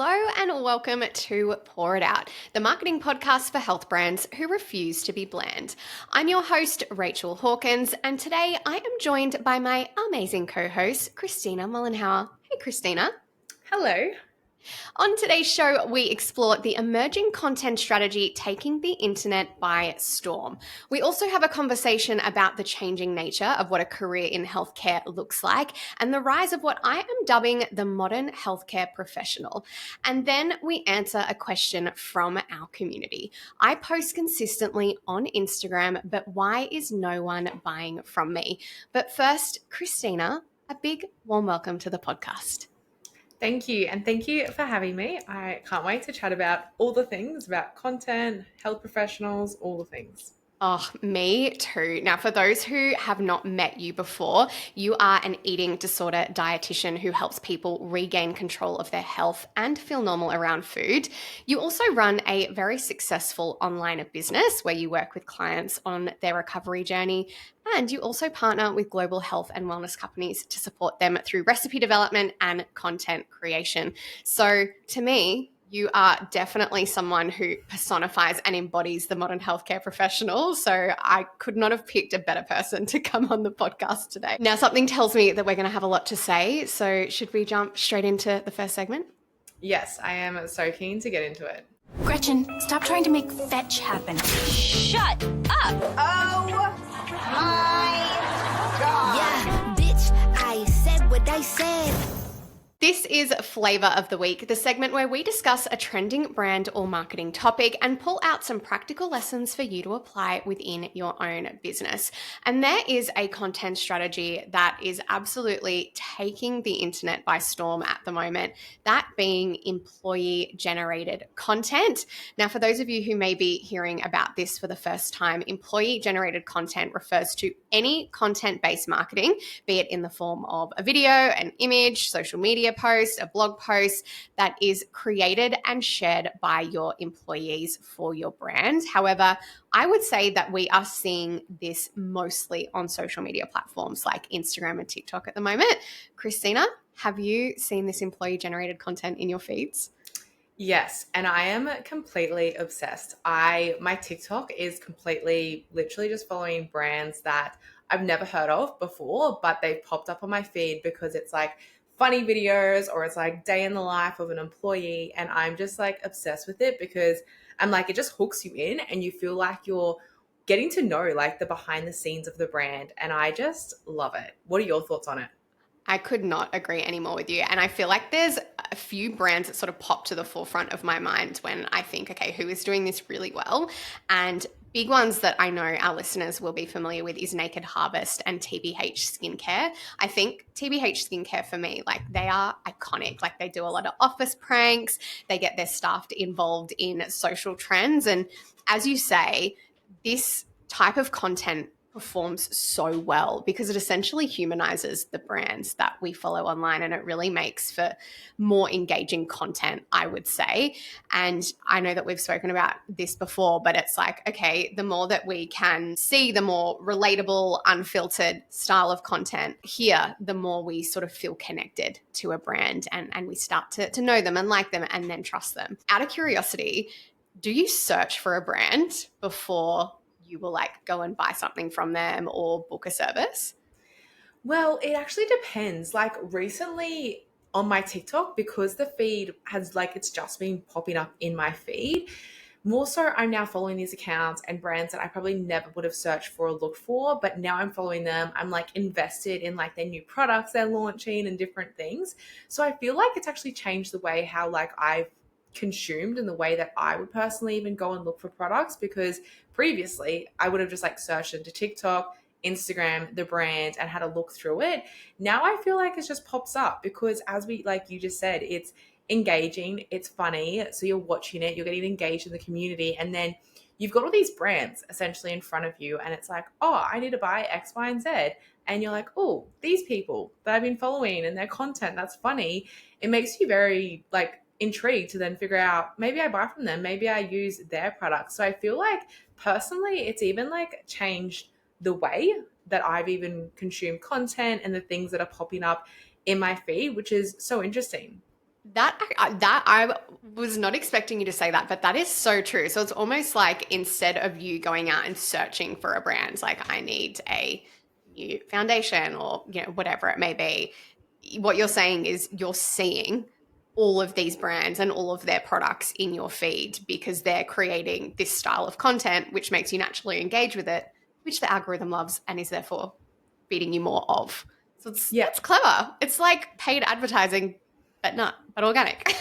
Hello and welcome to Pour It Out, the marketing podcast for health brands who refuse to be bland. I'm your host, Rachel Hawkins, and today I am joined by my amazing co-host, Christina Mollenhauer. Hey, Christina. Hello. On today's show, we explore the emerging content strategy taking the internet by storm. We also have a conversation about the changing nature of what a career in healthcare looks like and the rise of what I am dubbing the modern healthcare professional. And then we answer a question from our community. I post consistently on Instagram, but why is no one buying from me? But first, Christina, a big warm welcome to the podcast. Thank you. And thank you for having me. I can't wait to chat about all the things about content, health professionals, all the things. Oh, me too. Now, for those who have not met you before, you are an eating disorder dietitian who helps people regain control of their health and feel normal around food. You also run a very successful online business where you work with clients on their recovery journey. And you also partner with global health and wellness companies to support them through recipe development and content creation. So to me, you are definitely someone who personifies and embodies the modern healthcare professional. So I could not have picked a better person to come on the podcast today. Now, something tells me that we're going to have a lot to say. So should we jump straight into the first segment? Yes, I am so keen to get into it. Gretchen, stop trying to make fetch happen. Shut up! Oh my God. Yeah, bitch, I said what I said. This is Flavor of the Week, the segment where we discuss a trending brand or marketing topic and pull out some practical lessons for you to apply within your own business. And there is a content strategy that is absolutely taking the internet by storm at the moment, that being employee-generated content. Now, for those of you who may be hearing about this for the first time, employee-generated content refers to any content-based marketing, be it in the form of a video, an image, social media post, a blog post that is created and shared by your employees for your brand. However, I would say that we are seeing this mostly on social media platforms like Instagram and TikTok at the moment. Christina, have you seen this employee-generated content in your feeds? Yes, and I am completely obsessed. My TikTok is completely literally just following brands that I've never heard of before, but they've popped up on my feed because it's like funny videos or it's like day in the life of an employee, and I'm just like obsessed with it because I'm like, it just hooks you in and you feel like you're getting to know like the behind the scenes of the brand, and I just love it. What are your thoughts on it? I could not agree anymore with you. And I feel like there's a few brands that sort of pop to the forefront of my mind when I think, okay, who is doing this really well? And big ones that I know our listeners will be familiar with is Naked Harvest and TBH Skincare. I think TBH Skincare for me, like they are iconic. Like they do a lot of office pranks. They get their staff involved in social trends. And as you say, this type of content performs so well because it essentially humanizes the brands that we follow online, and it really makes for more engaging content, I would say. And I know that we've spoken about this before, but it's like, okay, the more that we can see the more relatable, unfiltered style of content here, the more we sort of feel connected to a brand and we start to know them and like them and then trust them. Out of curiosity, do you search for a brand before you will like go and buy something from them or book a service? Well, it actually depends. Like recently on my TikTok, because the feed has like, it's just been popping up in my feed. More so, I'm now following these accounts and brands that I probably never would have searched for or looked for, but now I'm following them. I'm like invested in like their new products they're launching and different things. So I feel like it's actually changed the way how like I've consumed and the way that I would personally even go and look for products, because previously I would have just like searched into TikTok, Instagram, the brand, and had a look through it. Now I feel like it just pops up because, as we, like you just said, it's engaging, it's funny. So you're watching it, you're getting engaged in the community, and then you've got all these brands essentially in front of you, and it's like, oh, I need to buy X, Y, and Z. And you're like, oh, these people that I've been following and their content, that's funny. It makes you very like intrigued to then figure out, maybe I buy from them, maybe I use their products. So I feel like personally, it's even like changed the way that I've even consumed content and the things that are popping up in my feed, which is so interesting. That I was not expecting you to say that, but that is so true. So it's almost like instead of you going out and searching for a brand, like I need a new foundation or whatever it may be, what you're saying is you're seeing all of these brands and all of their products in your feed because they're creating this style of content, which makes you naturally engage with it, which the algorithm loves and is therefore feeding you more of. So Yeah. it's clever. It's like paid advertising, but organic.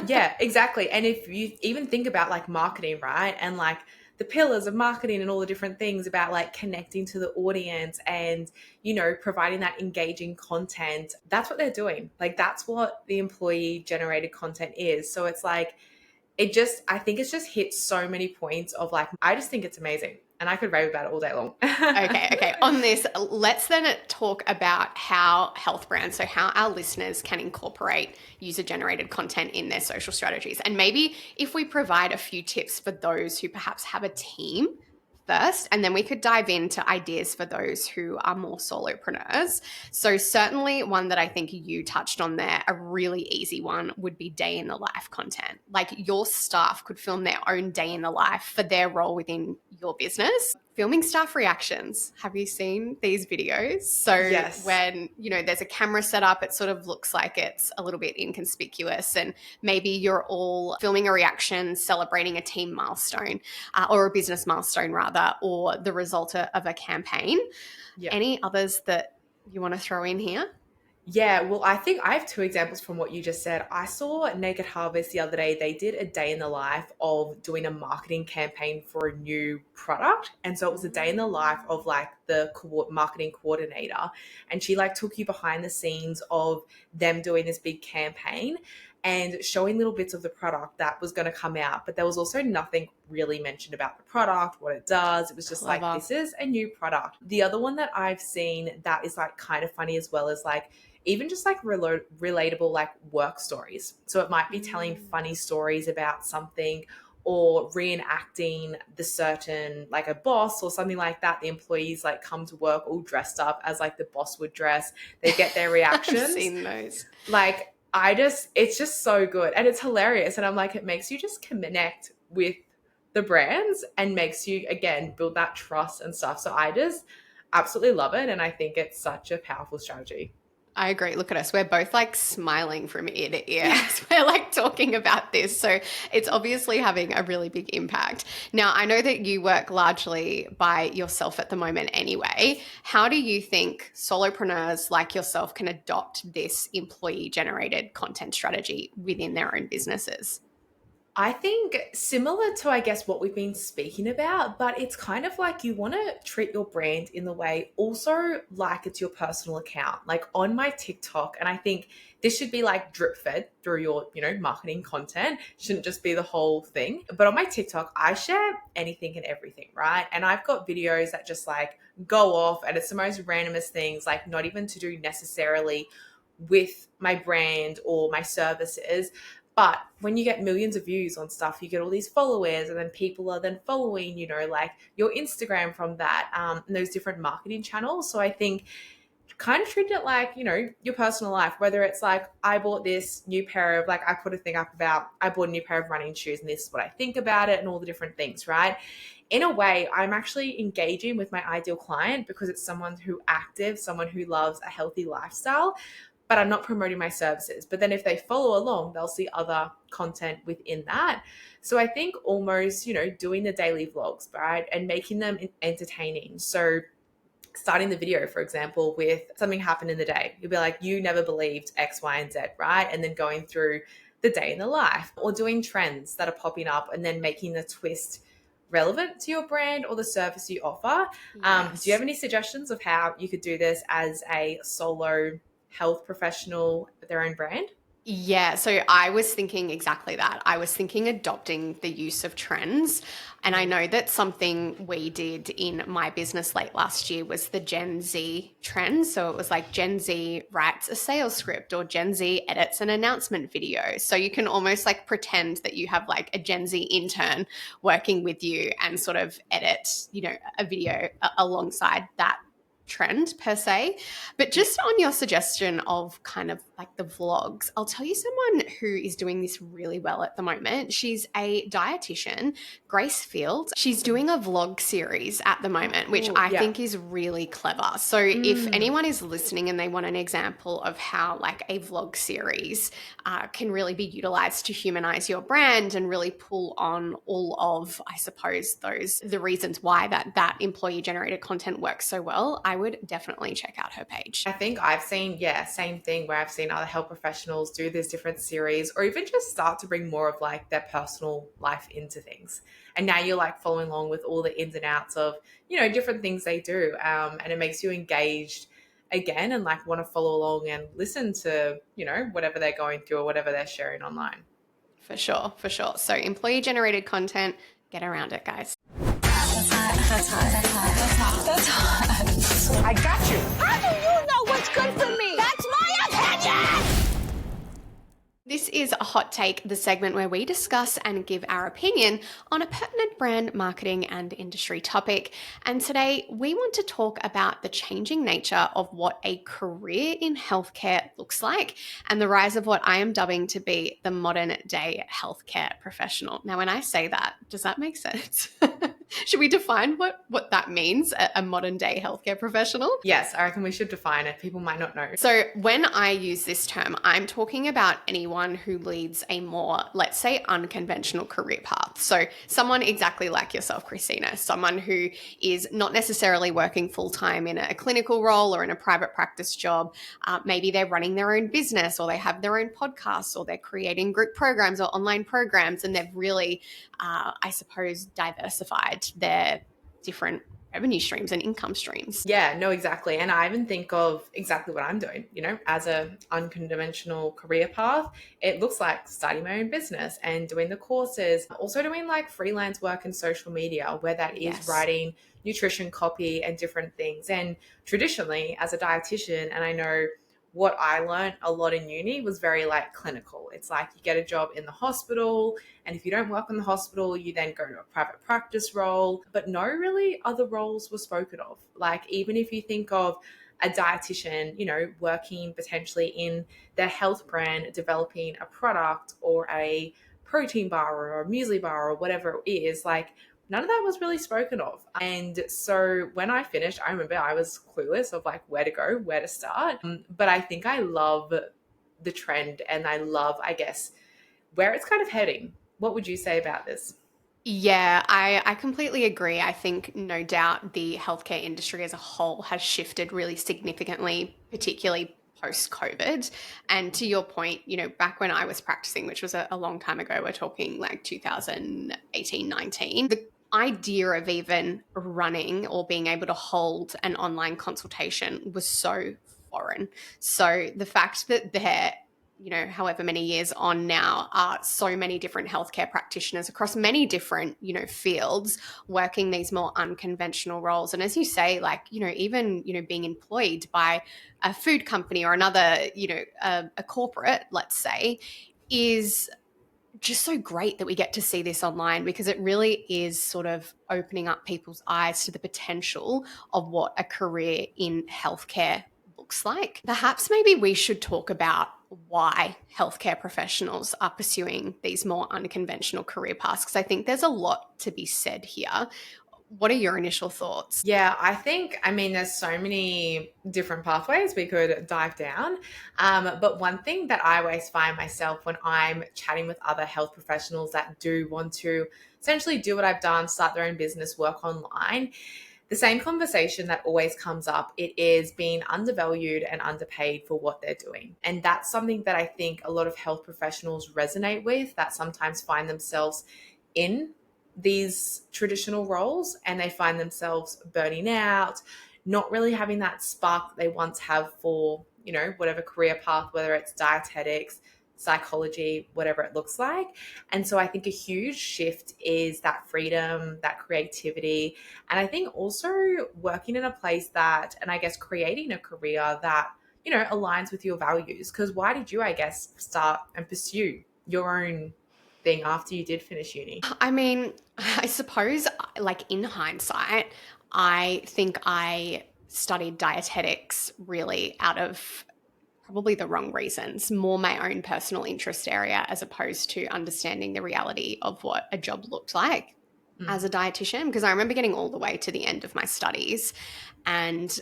Yeah, exactly. And if you even think about like marketing, right? And like the pillars of marketing and all the different things about like connecting to the audience and, providing that engaging content, that's what they're doing. Like that's what the employee generated content is. So it's like, I think it's just hit so many points of like, I just think it's amazing. And I could rave about it all day long. Okay. On this, let's then talk about how health brands, so how our listeners can incorporate user-generated content in their social strategies. And maybe if we provide a few tips for those who perhaps have a team first, and then we could dive into ideas for those who are more solopreneurs. So certainly one that I think you touched on there, a really easy one would be day in the life content. Like your staff could film their own day in the life for their role within your business. Filming staff reactions. Have you seen these videos? So Yes. when, there's a camera set up, it sort of looks like it's a little bit inconspicuous and maybe you're all filming a reaction, celebrating a team milestone or a business milestone rather, or the result of a campaign. Yeah. Any others that you want to throw in here? Yeah, well, I think I have two examples from what you just said. I saw Naked Harvest the other day. They did a day in the life of doing a marketing campaign for a new product. And so it was a day in the life of like the marketing coordinator. And she like took you behind the scenes of them doing this big campaign and showing little bits of the product that was going to come out. But there was also nothing really mentioned about the product, what it does. It was just Clever. like, this is a new product. The other one that I've seen that is like kind of funny as well is like, even just like relatable like work stories. So it might be telling funny stories about something or reenacting the certain like a boss or something like that. The employees like come to work all dressed up as like the boss would dress. They get their reactions. I've seen those. Like it's just so good and it's hilarious. And I'm like, it makes you just connect with the brands and makes you again build that trust and stuff. So I just absolutely love it. And I think it's such a powerful strategy. I agree. Look at us. We're both like smiling from ear to ear as we're like talking about this. So it's obviously having a really big impact. Now, I know that you work largely by yourself at the moment anyway. How do you think solopreneurs like yourself can adopt this employee generated content strategy within their own businesses? I think similar to, I guess, what we've been speaking about, but it's kind of like you want to treat your brand in the way also like it's your personal account, like on my TikTok. And I think this should be like drip fed through your, marketing content. It shouldn't just be the whole thing. But on my TikTok, I share anything and everything, right? And I've got videos that just like go off and it's the most randomest things, like not even to do necessarily with my brand or my services. But when you get millions of views on stuff, you get all these followers and then people are then following, like your Instagram from that and those different marketing channels. So I think kind of treat it like, your personal life, whether it's like, I bought this new pair of like, I put a thing up about, I bought a new pair of running shoes and this is what I think about it and all the different things, right? In a way, I'm actually engaging with my ideal client because it's someone who active, someone who loves a healthy lifestyle, but I'm not promoting my services. But then if they follow along, they'll see other content within that. So I think almost, doing the daily vlogs, right? And making them entertaining. So starting the video, for example, with something happened in the day. You'll be like, you never believed X, Y, and Z, right? And then going through the day in the life or doing trends that are popping up and then making the twist relevant to your brand or the service you offer. Yes. Do you have any suggestions of how you could do this as a solo health professional with their own brand? Yeah, so I was thinking exactly that. I was thinking adopting the use of trends. And I know that something we did in my business late last year was the Gen Z trend. So it was like Gen Z writes a sales script or Gen Z edits an announcement video. So you can almost like pretend that you have like a Gen Z intern working with you and sort of edit, a video alongside that trend per se. But just on your suggestion of kind of like the vlogs, I'll tell you someone who is doing this really well at the moment. She's a dietitian, Grace Field. She's doing a vlog series at the moment, which I think is really clever. So if anyone is listening and they want an example of how like a vlog series can really be utilized to humanize your brand and really pull on all of, I suppose, the reasons why that employee generated content works so well, I would definitely check out her page. I think I've seen, same thing where I've seen other health professionals do these different series or even just start to bring more of like their personal life into things. And now you're like following along with all the ins and outs of, different things they do. And it makes you engaged again and like want to follow along and listen to, whatever they're going through or whatever they're sharing online. For sure. So employee generated content, get around it, guys. That's hot. I got you. How do you know what's good for me? That's my opinion! This is a Hot Take, the segment where we discuss and give our opinion on a pertinent brand, marketing, and industry topic. And today we want to talk about the changing nature of what a career in healthcare looks like and the rise of what I am dubbing to be the modern day healthcare professional. Now, when I say that, does that make sense? Should we define what that means, a modern day healthcare professional? Yes, I reckon we should define it. People might not know. So when I use this term, I'm talking about anyone who leads a more, let's say, unconventional career path. So someone exactly like yourself, Christina, someone who is not necessarily working full-time in a clinical role or in a private practice job. Maybe they're running their own business or they have their own podcasts or they're creating group programs or online programs, and they've really, I suppose, diversified their different revenue streams and income streams. Yeah, no, exactly. And I even think of exactly what I'm doing, as a unconventional career path. It looks like starting my own business and doing the courses, also doing like freelance work in social media, where that is writing nutrition copy and different things. And traditionally as a dietitian, and I know what I learned a lot in uni was very like clinical. It's like you get a job in the hospital, and if you don't work in the hospital, you then go to a private practice role. But no really other roles were spoken of. Like even if you think of a dietitian, working potentially in their health brand, developing a product or a protein bar or a muesli bar or whatever it is, like none of that was really spoken of. And so when I finished, I remember I was clueless of like where to go, where to start. But I think I love the trend and I love, I guess, where it's kind of heading. What would you say about this? Yeah, I completely agree. I think no doubt the healthcare industry as a whole has shifted really significantly, particularly post-COVID. And to your point, back when I was practicing, which was a long time ago, we're talking like 2018, 19, the idea of even running or being able to hold an online consultation was so foreign. So the fact that there, however many years on now, are so many different healthcare practitioners across many different, fields working these more unconventional roles. And as you say, like, even, being employed by a food company or another, a corporate, let's say, is just so great that we get to see this online, because it really is sort of opening up people's eyes to the potential of what a career in healthcare looks like. Perhaps maybe we should talk about why healthcare professionals are pursuing these more unconventional career paths, because I think there's a lot to be said here. What are your initial thoughts? Yeah, there's so many different pathways we could dive down. But one thing that I always find myself when I'm chatting with other health professionals that do want to essentially do what I've done, start their own business, work online, the same conversation that always comes up, it is being undervalued and underpaid for what they're doing. And that's something that I think a lot of health professionals resonate with, that sometimes find themselves in these traditional roles and they find themselves burning out, not really having that spark that they once have for, whatever career path, whether it's dietetics, psychology, whatever it looks like. And so I think a huge shift is that freedom, that creativity, and I think also working in a place that, and I guess creating a career that, aligns with your values. Because why did you, I guess, start and pursue your own thing after you did finish uni? I mean, I suppose, like in hindsight, I think I studied dietetics really out of probably the wrong reasons, more my own personal interest area as opposed to understanding the reality of what a job looked like as a dietitian. Because I remember getting all the way to the end of my studies and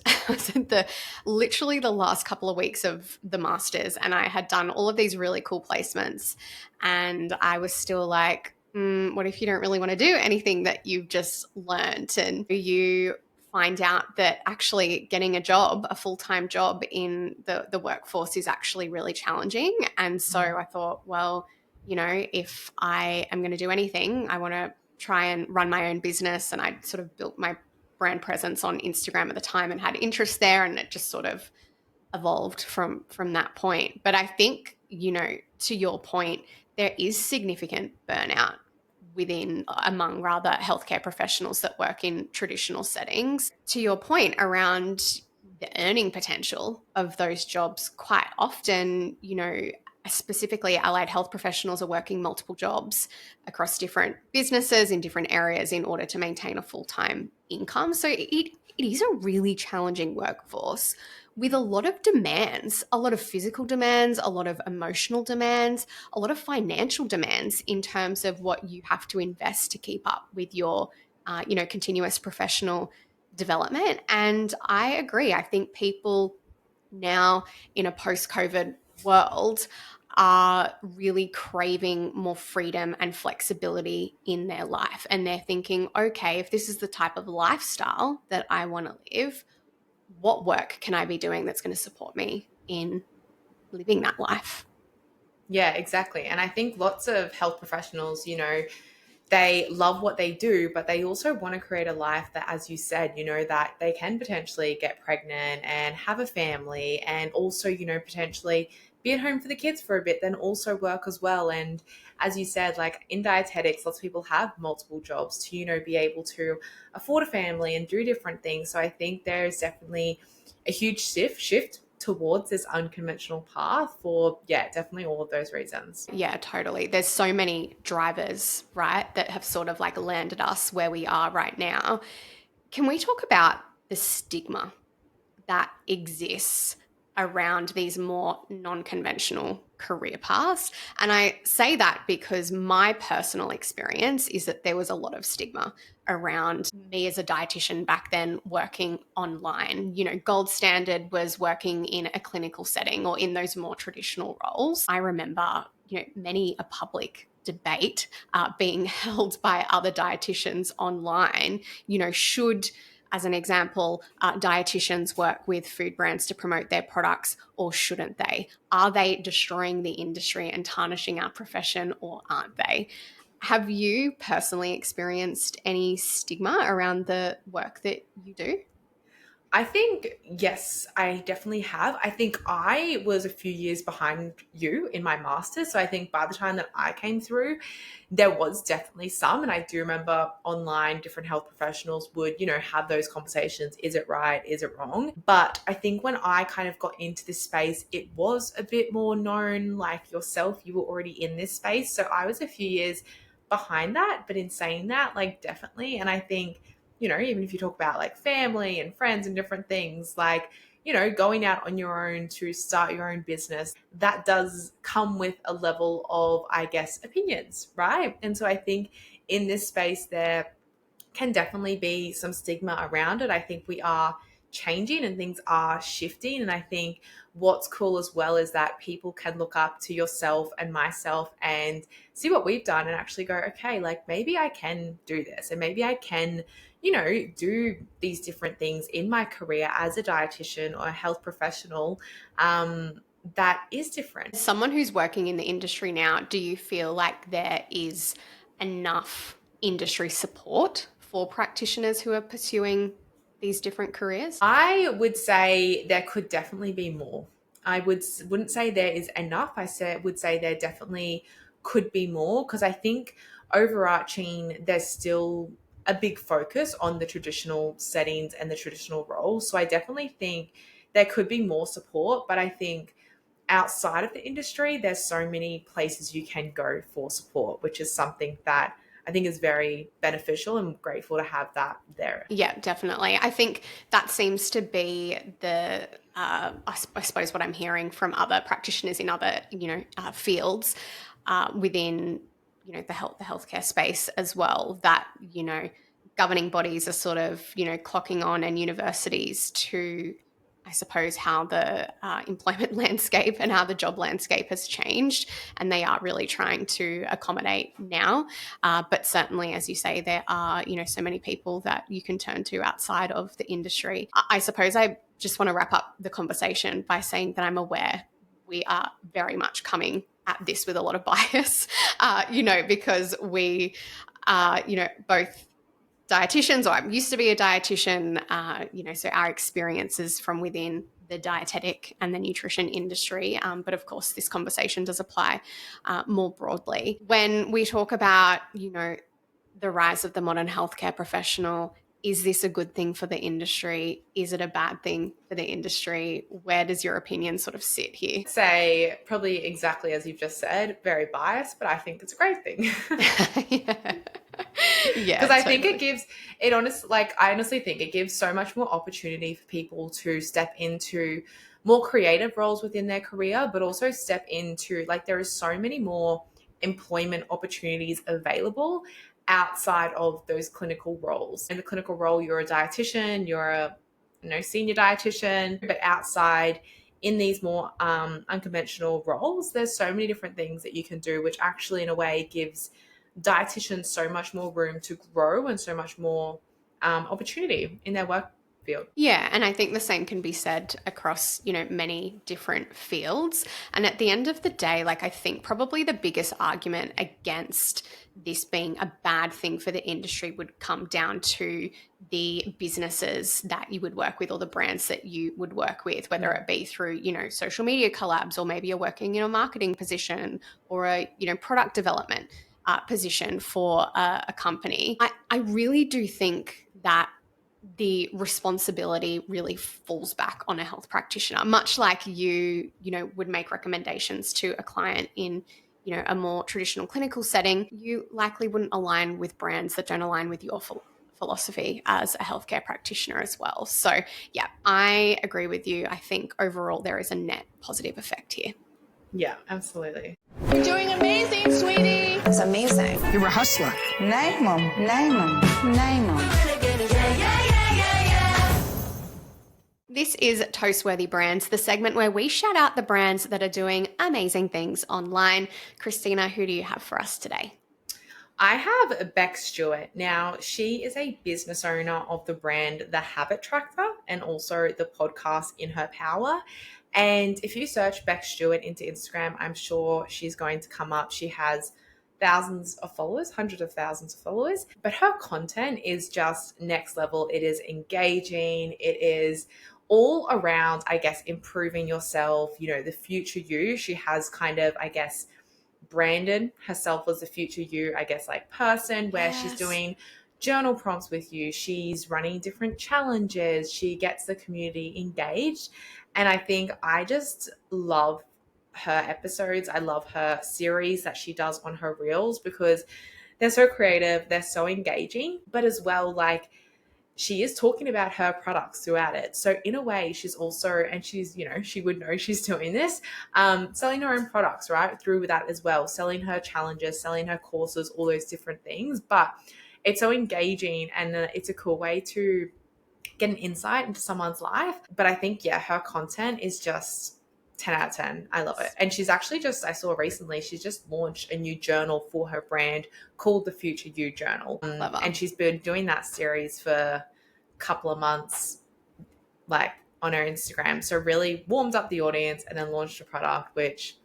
literally the last couple of weeks of the masters, and I had done all of these really cool placements, and I was still like, what if you don't really want to do anything that you've just learned, and you find out that actually getting a job, a full-time job in the workforce is actually really challenging. And so I thought, well, if I am going to do anything, I want to try and run my own business. And I sort of built my brand presence on Instagram at the time and had interest there, and it just sort of evolved from that point. But I think, to your point, there is significant burnout among healthcare professionals that work in traditional settings. To your point around the earning potential of those jobs, quite often, specifically allied health professionals are working multiple jobs across different businesses in different areas in order to maintain a full-time income. So it is a really challenging workforce with a lot of demands, a lot of physical demands, a lot of emotional demands, a lot of financial demands in terms of what you have to invest to keep up with your, continuous professional development. And I agree. I think people now in a post-COVID world are really craving more freedom and flexibility in their life. And they're thinking, okay, if this is the type of lifestyle that I want to live, what work can I be doing that's going to support me in living that life? Yeah, exactly. And I think lots of health professionals, they love what they do, but they also want to create a life that, as you said, that they can potentially get pregnant and have a family and also, potentially be at home for the kids for a bit, then also work as well. And as you said, like in dietetics, lots of people have multiple jobs to, be able to afford a family and do different things. So I think there's definitely a huge shift towards this unconventional path for, definitely all of those reasons. Yeah, totally. There's so many drivers, right, that have sort of like landed us where we are right now. Can we talk about the stigma that exists around these more non-conventional career paths? And I say that because my personal experience is that there was a lot of stigma around me as a dietitian back then working online. Gold standard was working in a clinical setting or in those more traditional roles. I remember, many a public debate being held by other dietitians online, should, as an example, dietitians work with food brands to promote their products, or shouldn't they? Are they destroying the industry and tarnishing our profession, or aren't they? Have you personally experienced any stigma around the work that you do? I think, yes, I definitely have. I think I was a few years behind you in my master's. So I think by the time that I came through, there was definitely some. And I do remember online, different health professionals would, have those conversations. Is it right? Is it wrong? But I think when I kind of got into this space, it was a bit more known. Like yourself, you were already in this space. So I was a few years behind that. But in saying that, like definitely. And I think, even if you talk about like family and friends and different things, like, going out on your own to start your own business, that does come with a level of, I guess, opinions, right? And so I think in this space, there can definitely be some stigma around it. I think we are changing and things are shifting. And I think what's cool as well is that people can look up to yourself and myself and see what we've done and actually go, okay, like maybe I can do this and maybe I can, do these different things in my career as a dietitian or a health professional that is different. As someone who's working in the industry now, do you feel like there is enough industry support for practitioners who are pursuing these different careers? I would say there could definitely be more. Wouldn't say there is enough. Would say there definitely could be more, because I think overarching there's still a big focus on the traditional settings and the traditional roles. So I definitely think there could be more support, but I think outside of the industry, there's so many places you can go for support, which is something that I think is very beneficial and grateful to have that there. Yeah, definitely. I think that seems to be the, I suppose what I'm hearing from other practitioners in other, fields within, the healthcare space as well, that, governing bodies are sort of, clocking on, and universities to, I suppose, how the employment landscape and how the job landscape has changed, and they are really trying to accommodate now. But certainly, as you say, there are, so many people that you can turn to outside of the industry. I suppose I just want to wrap up the conversation by saying that I'm aware we are very much coming at this with a lot of bias, because we are, both dietitians, or I used to be a dietitian, so our experiences from within the dietetic and the nutrition industry. But of course, this conversation does apply more broadly. When we talk about, the rise of the modern healthcare professional, is this a good thing for the industry? Is it a bad thing for the industry? Where does your opinion sort of sit here? Say probably exactly as you've just said, very biased, but I think it's a great thing. Yeah, because I think I honestly think it gives so much more opportunity for people to step into more creative roles within their career, but also step into, like, there is so many more employment opportunities available outside of those clinical roles. In the clinical role, you're a dietitian, you're a senior dietitian, but outside in these more unconventional roles, there's so many different things that you can do, which actually in a way gives dietitians so much more room to grow and so much more opportunity in their work field. Yeah, and I think the same can be said across, many different fields. And at the end of the day, like, I think probably the biggest argument against this being a bad thing for the industry would come down to the businesses that you would work with, or the brands that you would work with, whether it be through, social media collabs, or maybe you're working in a marketing position, or a, product development position for a company. I really do think that the responsibility really falls back on a health practitioner, much like you would make recommendations to a client in, a more traditional clinical setting. You likely wouldn't align with brands that don't align with your philosophy as a healthcare practitioner as well. So yeah, I agree with you. I think overall there is a net positive effect here. Yeah, absolutely. You're doing amazing, sweetie. It's amazing. You're a hustler. Name 'em. Name 'em. Name 'em. This is Toastworthy Brands, the segment where we shout out the brands that are doing amazing things online. Christina, who do you have for us today? I have Beck Stewart. Now, she is a business owner of the brand The Habit Tracker and also the podcast In Her Power. And if you search Beck Stewart into Instagram, I'm sure she's going to come up. She has thousands of followers, hundreds of thousands of followers, but her content is just next level. It is engaging. It is all around, I guess, improving yourself, the future you. She has kind of, I guess, branded herself as the future you, I guess, like person, where she's doing journal prompts with you. She's running different challenges. She gets the community engaged. And I think I just love her episodes. I love her series that she does on her reels because they're so creative. They're so engaging, but as well, like, she is talking about her products throughout it. So in a way, she's also, and she's, she would know she's doing this, selling her own products, right? Through that as well, selling her challenges, selling her courses, all those different things. But it's so engaging, and it's a cool way to get an insight into someone's life. But I think, her content is just 10 out of 10. I love it. And she's actually I saw recently, she's just launched a new journal for her brand called the Future You Journal. And she's been doing that series for a couple of months, like, on her Instagram. So really warmed up the audience and then launched a product, which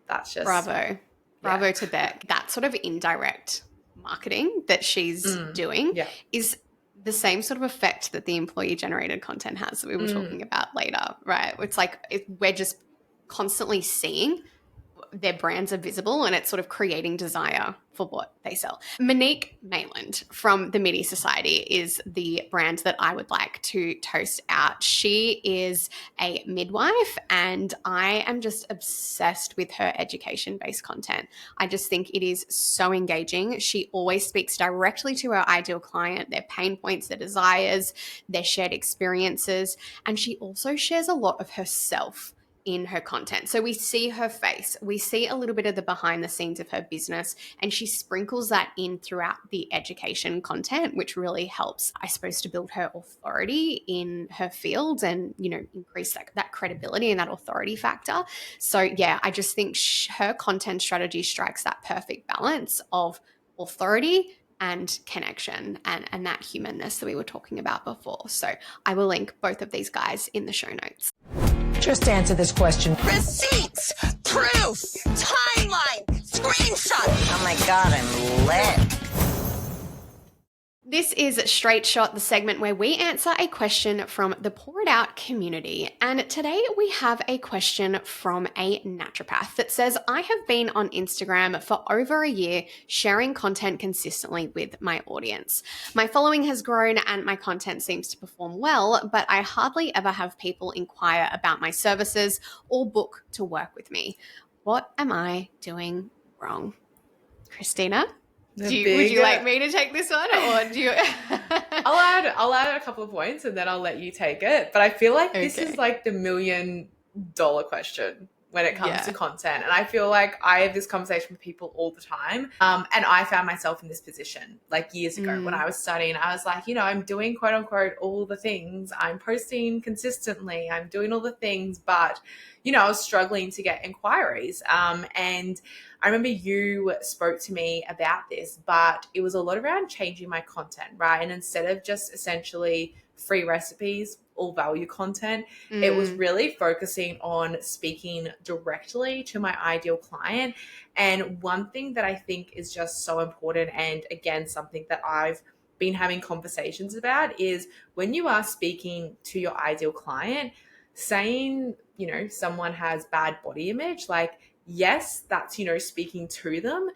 that's just... Bravo to Beck. That sort of indirect marketing that she's doing is the same sort of effect that the employee-generated content has that we were talking about later, right? It's like we're just constantly seeing their brands are visible and it's sort of creating desire for what they sell. Monique Mayland from the MIDI Society is the brand that I would like to toast out. She is a midwife and I am just obsessed with her education-based content. I just think it is so engaging. She always speaks directly to her ideal client, their pain points, their desires, their shared experiences, and she also shares a lot of herself in her content. So we see her face, we see a little bit of the behind the scenes of her business, and she sprinkles that in throughout the education content, which really helps, I suppose, to build her authority in her field and, you know, increase that credibility and that authority factor. So yeah, I just think her content strategy strikes that perfect balance of authority and connection and that humanness that we were talking about before. So I will link both of these guys in the show notes. Just answer this question. Receipts, proof, timeline, screenshot. Oh my God, I'm lit. This is Straight Shot, the segment where we answer a question from the Pour It Out community. And today we have a question from a naturopath that says, I have been on Instagram for over a year sharing content consistently with my audience. My following has grown and my content seems to perform well, but I hardly ever have people inquire about my services or book to work with me. What am I doing wrong? Christina? Would you like me to take this one, or do you? I'll add a couple of points and then I'll let you take it. But I feel like this is like the $1 million question when it comes to content. And I feel like I have this conversation with people all the time. And I found myself in this position like years ago when I was studying. I was like, you know, I'm doing quote unquote all the things. I'm posting consistently. I'm doing all the things, but you know, I was struggling to get inquiries. And I remember you spoke to me about this, but it was a lot around changing my content, right? And instead of just essentially free recipes, all value content, it was really focusing on speaking directly to my ideal client. And one thing that I think is just so important, and again, something that I've been having conversations about, is when you are speaking to your ideal client, saying, you know, someone has bad body image, like, yes, that's, you know, speaking to them,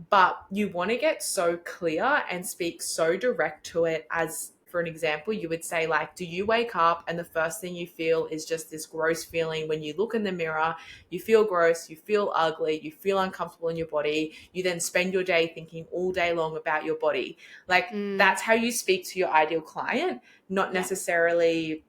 but you want to get so clear and speak so direct to it. As for an example, you would say, like, do you wake up and the first thing you feel is just this gross feeling when you look in the mirror? You feel gross, you feel ugly, you feel uncomfortable in your body. You then spend your day thinking all day long about your body. Like, that's how you speak to your ideal client, not necessarily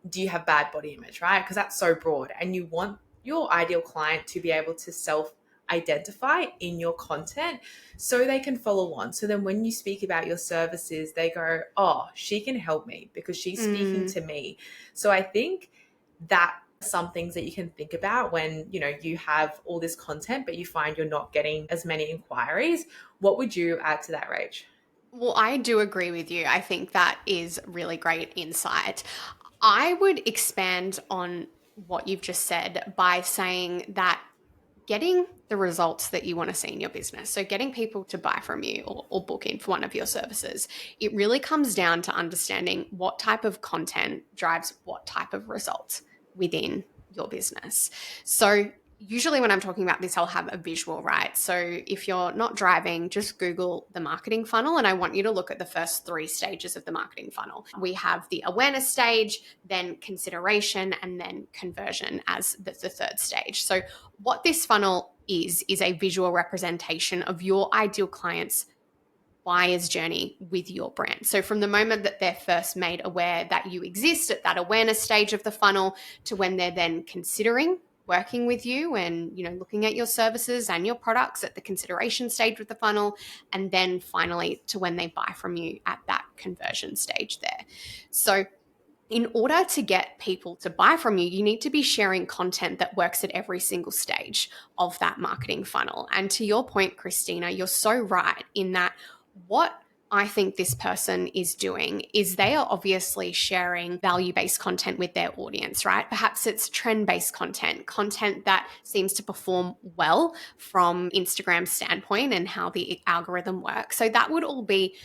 do you have bad body image, right? Because that's so broad. And you want your ideal client to be able to self-identify in your content so they can follow on. So then when you speak about your services, they go, oh, she can help me because she's speaking to me. So I think that some things that you can think about when, you know, you have all this content, but you find you're not getting as many inquiries. What would you add to that, Rach? Well, I do agree with you. I think that is really great insight. I would expand on what you've just said by saying that getting the results that you want to see in your business, so getting people to buy from you or book in for one of your services, it really comes down to understanding what type of content drives what type of results within your business. So usually when I'm talking about this, I'll have a visual, right? So if you're not driving, just Google the marketing funnel, and I want you to look at the first 3 stages of the marketing funnel. We have the awareness stage, then consideration, and then conversion as the 3rd stage. So what this funnel is a visual representation of your ideal client's buyer's journey with your brand. So from the moment that they're first made aware that you exist at that awareness stage of the funnel to when they're then considering working with you and, you know, looking at your services and your products at the consideration stage with the funnel, and then finally to when they buy from you at that conversion stage there. So in order to get people to buy from you, you need to be sharing content that works at every single stage of that marketing funnel. And to your point, Christina, you're so right in that what I think this person is doing is they are obviously sharing value-based content with their audience, right? Perhaps it's trend-based content that seems to perform well from Instagram's standpoint and how the algorithm works. So that would all be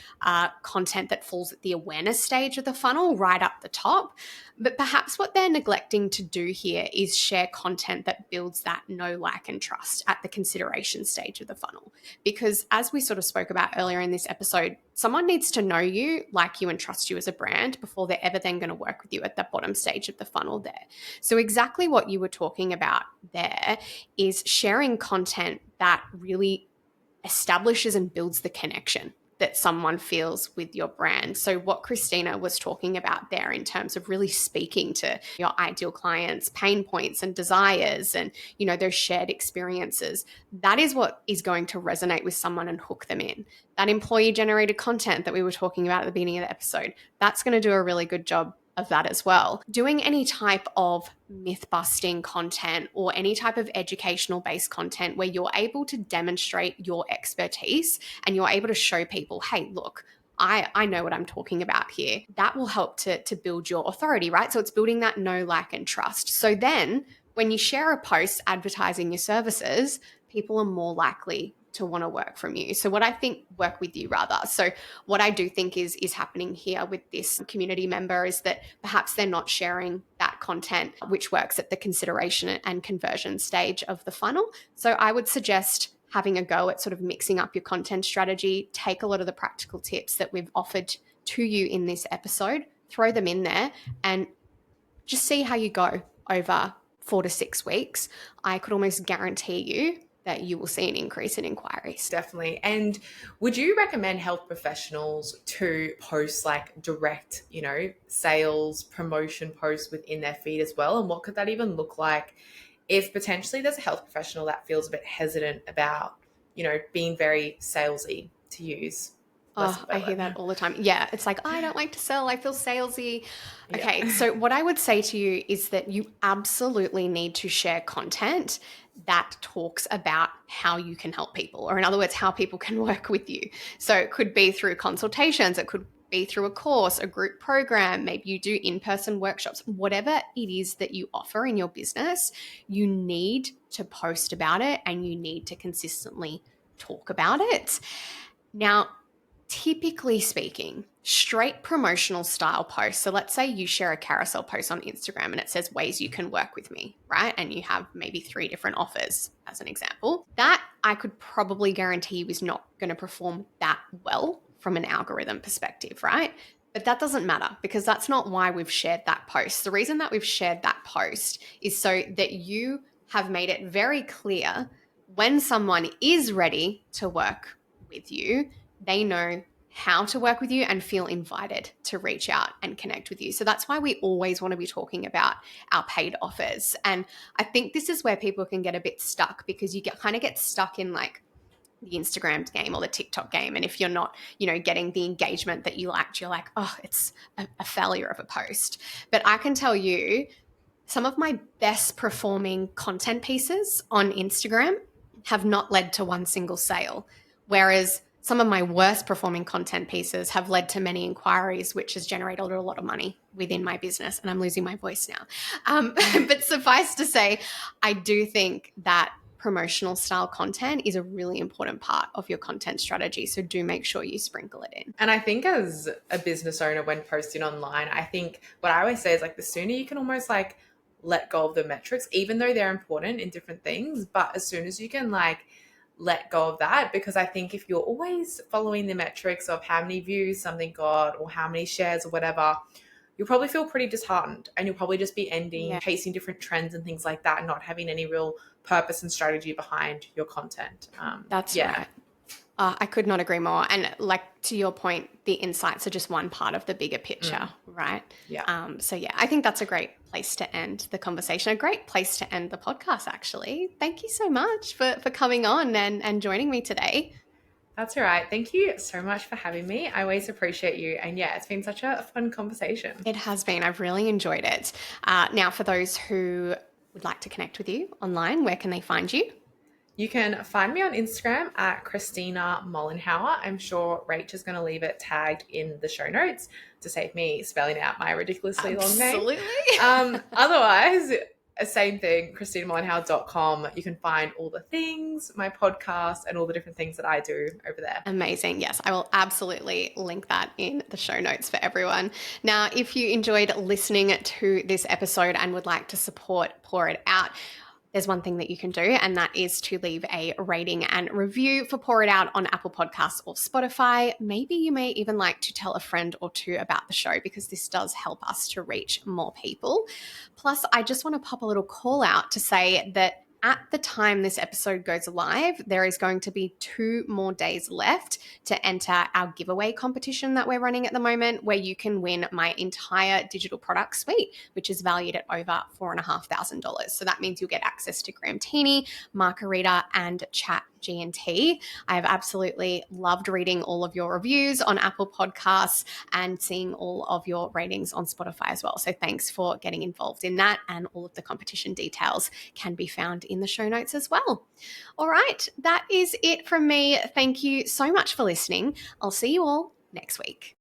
content that falls at the awareness stage of the funnel, right up the top. But perhaps what they're neglecting to do here is share content that builds that know, like, and trust at the consideration stage of the funnel. Because as we sort of spoke about earlier in this episode, someone needs to know you, like you, and trust you as a brand before they're ever then going to work with you at the bottom stage of the funnel there. So exactly what you were talking about there is sharing content that really establishes and builds the connection that someone feels with your brand. So what Christina was talking about there in terms of really speaking to your ideal clients' pain points and desires and, you know, those shared experiences, that is what is going to resonate with someone and hook them in. That employee generated content that we were talking about at the beginning of the episode, that's going to do a really good job of that as well. Doing any type of myth busting content or any type of educational based content where you're able to demonstrate your expertise and you're able to show people, hey, look, I know what I'm talking about here. That will help to build your authority, right? So it's building that know, like, and trust. So then when you share a post advertising your services, people are more likely to want to work from you. So work with you rather. So what I do think is happening here with this community member is that perhaps they're not sharing that content, which works at the consideration and conversion stage of the funnel. So I would suggest having a go at sort of mixing up your content strategy, take a lot of the practical tips that we've offered to you in this episode, throw them in there and just see how you go over 4 to 6 weeks. I could almost guarantee you that you will see an increase in inquiries. Definitely. And would you recommend health professionals to post like direct, sales promotion posts within their feed as well? And what could that even look like if potentially there's a health professional that feels a bit hesitant about, being very salesy to use? Oh, I hear that all the time. Yeah, it's like, I don't like to sell. I feel salesy. Yeah. Okay, so what I would say to you is that you absolutely need to share content that talks about how you can help people, or in other words, how people can work with you. So it could be through consultations, it could be through a course, a group program, maybe you do in-person workshops, whatever it is that you offer in your business, you need to post about it and you need to consistently talk about it. Now, typically speaking, straight promotional style posts. So let's say you share a carousel post on Instagram and it says ways you can work with me, right? And you have maybe 3 different offers as an example. That I could probably guarantee you is not going to perform that well from an algorithm perspective, right? But that doesn't matter because that's not why we've shared that post. The reason that we've shared that post is so that you have made it very clear when someone is ready to work with you, they know how to work with you and feel invited to reach out and connect with you. So that's why we always want to be talking about our paid offers. And I think this is where people can get a bit stuck because you kind of get stuck in like the Instagram game or the TikTok game. And if you're not, getting the engagement that you liked, you're like, oh, it's a failure of a post. But I can tell you some of my best performing content pieces on Instagram have not led to one single sale. Whereas some of my worst performing content pieces have led to many inquiries, which has generated a lot of money within my business. And I'm losing my voice now. But suffice to say, I do think that promotional style content is a really important part of your content strategy. So do make sure you sprinkle it in. And I think as a business owner, when posting online, I think what I always say is like the sooner you can almost like let go of the metrics, even though they're important in different things, but as soon as you can like let go of that, because I think if you're always following the metrics of how many views something got or how many shares or whatever, you'll probably feel pretty disheartened and you'll probably just be chasing different trends and things like that and not having any real purpose and strategy behind your content. That's right. I could not agree more. And like to your point, the insights are just one part of the bigger picture, right? Yeah. So yeah, I think that's a great place to end the conversation, a great place to end the podcast, actually. Thank you so much for coming on and joining me today. That's all right. Thank you so much for having me. I always appreciate you. And yeah, it's been such a fun conversation. It has been. I've really enjoyed it. Now, for those who would like to connect with you online, where can they find you? You can find me on Instagram at Christina Mollenhauer. I'm sure Rach is going to leave it tagged in the show notes to save me spelling out my ridiculously long name. Absolutely. Otherwise, same thing, ChristinaMollenhauer.com. You can find all the things, my podcast, and all the different things that I do over there. Amazing. Yes, I will absolutely link that in the show notes for everyone. Now, if you enjoyed listening to this episode and would like to support Pour It Out, there's one thing that you can do, and that is to leave a rating and review for Pour It Out on Apple Podcasts or Spotify. Maybe you may even like to tell a friend or two about the show, because this does help us to reach more people. Plus, I just want to pop a little call out to say that at the time this episode goes live, there is going to be 2 more days left to enter our giveaway competition that we're running at the moment, where you can win my entire digital product suite, which is valued at over $4,500. So that means you'll get access to Gramtini, Margarita, and Chat G&T. I have absolutely loved reading all of your reviews on Apple Podcasts and seeing all of your ratings on Spotify as well. So thanks for getting involved in that, and all of the competition details can be found in the show notes as well. All right, that is it from me. Thank you so much for listening. I'll see you all next week.